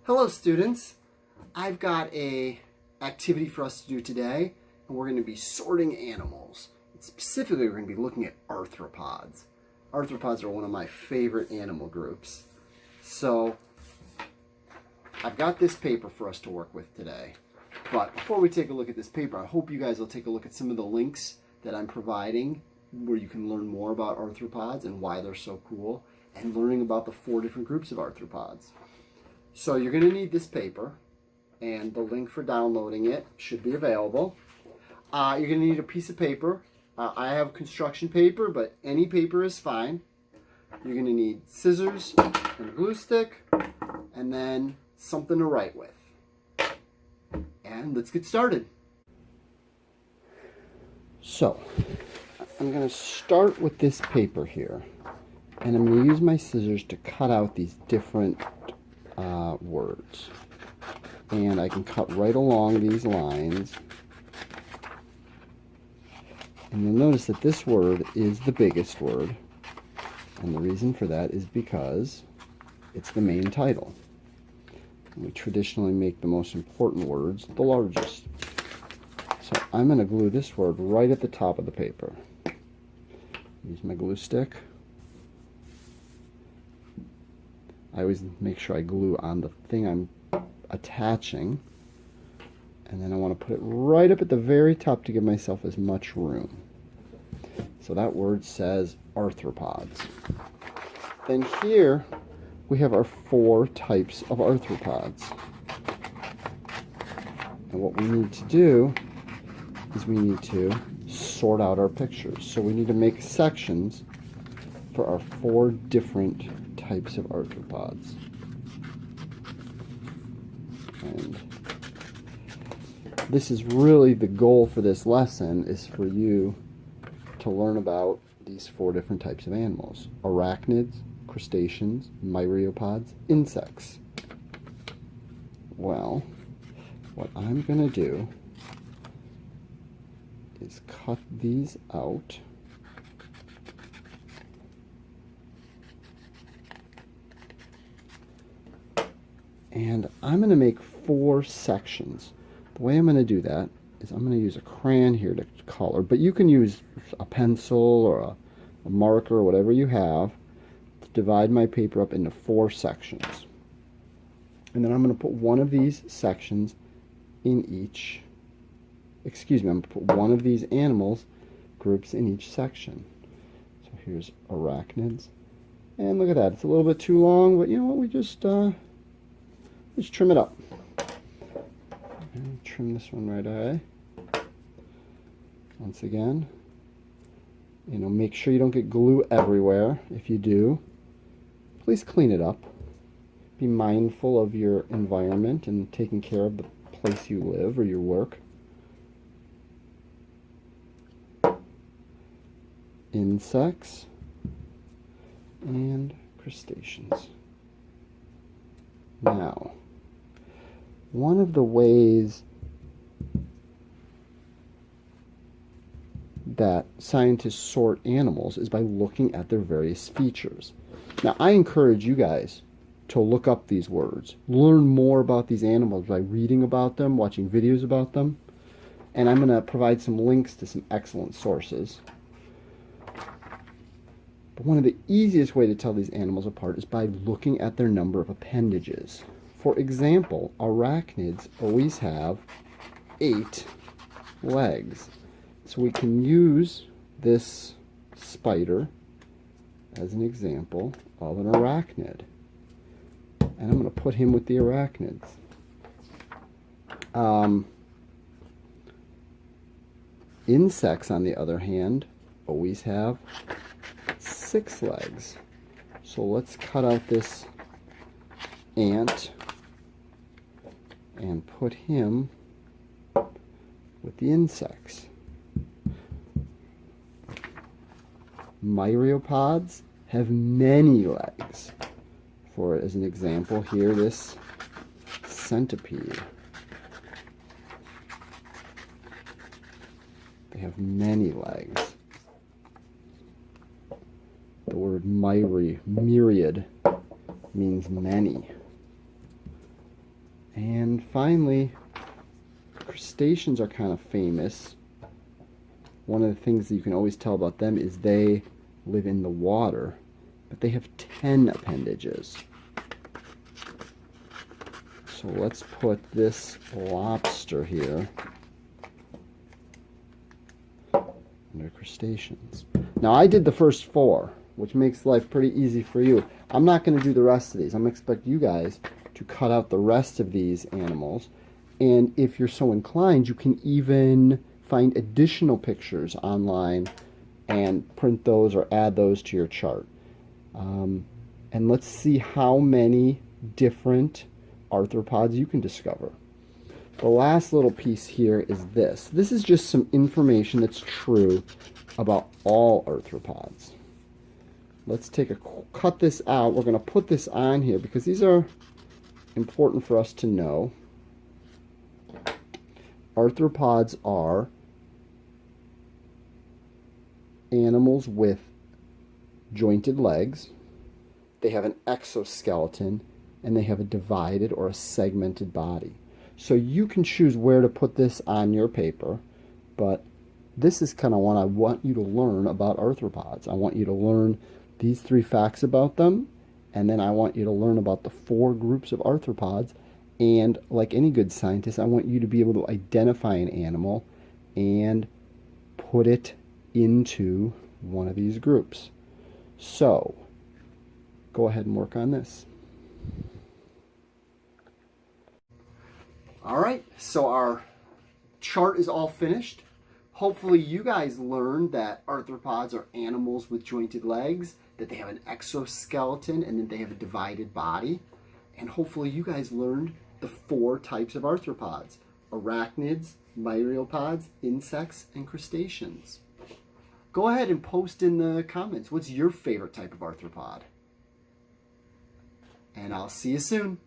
Hello students, I've got a activity for us to do today, and we're going to be sorting animals. Specifically, we're going to be looking at arthropods. Arthropods are one of my favorite animal groups. So I've got this paper for us to work with today. But before we take a look at this paper, I hope you guys will take a look at some of the links that I'm providing where you can learn more about arthropods and why they're so cool, and learning about the 4 different groups of arthropods. So you're going to need this paper, and the link for downloading it should be available. You're going to need a piece of paper. I have construction paper, but any paper is fine. You're going to need scissors and a glue stick, and then something to write with. And let's get started. So, I'm going to start with this paper here, and I'm going to use my scissors to cut out these different words. And I can cut right along these lines. And you'll notice that this word is the biggest word. And the reason for that is because it's the main title. And we traditionally make the most important words the largest. So I'm going to glue this word right at the top of the paper. Use my glue stick. I always make sure I glue on the thing I'm attaching, and then I want to put it right up at the very top to give myself as much room. So that word says arthropods. Then here we have our 4 types of arthropods. And what we need to do is we need to sort out our pictures. So we need to make sections for our 4 different types of arthropods. And this is really the goal for this lesson, is for you to learn about these 4 different types of animals: arachnids, crustaceans, myriapods, insects. Well, what I'm going to do is cut these out. And I'm going to make 4 sections. The way I'm going to do that is I'm going to use a crayon here to color, but you can use a pencil or a marker or whatever you have to divide my paper up into 4 sections. And then I'm going to put one of these sections in each, I'm going to put one of these animals groups in each section. So here's arachnids. And look at that, it's a little bit too long, but you know what, we just trim it up. And trim this one right away. Once again, make sure you don't get glue everywhere. If you do, please clean it up. Be mindful of your environment and taking care of the place you live or your work. Insects and crustaceans. Now, one of the ways that scientists sort animals is by looking at their various features. Now, I encourage you guys to look up these words, learn more about these animals by reading about them, watching videos about them, and I'm going to provide some links to some excellent sources. But one of the easiest ways to tell these animals apart is by looking at their number of appendages. For example, arachnids always have 8 legs. So we can use this spider as an example of an arachnid. And I'm going to put him with the arachnids. Insects, on the other hand, always have 6 legs. So let's cut out this ant and put him with the insects. Myriapods have many legs. For, as an example here, this centipede. They have many legs. The word myriad means many. And finally, crustaceans are kind of famous. One of the things that you can always tell about them is they live in the water, but they have 10 appendages. So let's put this lobster here under crustaceans. Now I did the first 4, which makes life pretty easy for you. I'm not going to do the rest of these. I'm going to expect you guys to cut out the rest of these animals. And if you're so inclined, you can even find additional pictures online and print those or add those to your chart. And let's see how many different arthropods you can discover. The last little piece here is this. This is just some information that's true about all arthropods. Let's cut this out. We're going to put this on here because these are important for us to know. Arthropods are animals with jointed legs. They have an exoskeleton, and they have a divided or a segmented body. So you can choose where to put this on your paper, but this is kind of what I want you to learn about arthropods. I want you to learn these 3 facts about them, and then I want you to learn about the 4 groups of arthropods. And like any good scientist, I want you to be able to identify an animal and put it into one of these groups. So go ahead and work on this. All right, so our chart is all finished. Hopefully you guys learned that arthropods are animals with jointed legs, that they have an exoskeleton, and that they have a divided body. And hopefully you guys learned the 4 types of arthropods: arachnids, myriapods, insects, and crustaceans. Go ahead and post in the comments, what's your favorite type of arthropod? And I'll see you soon.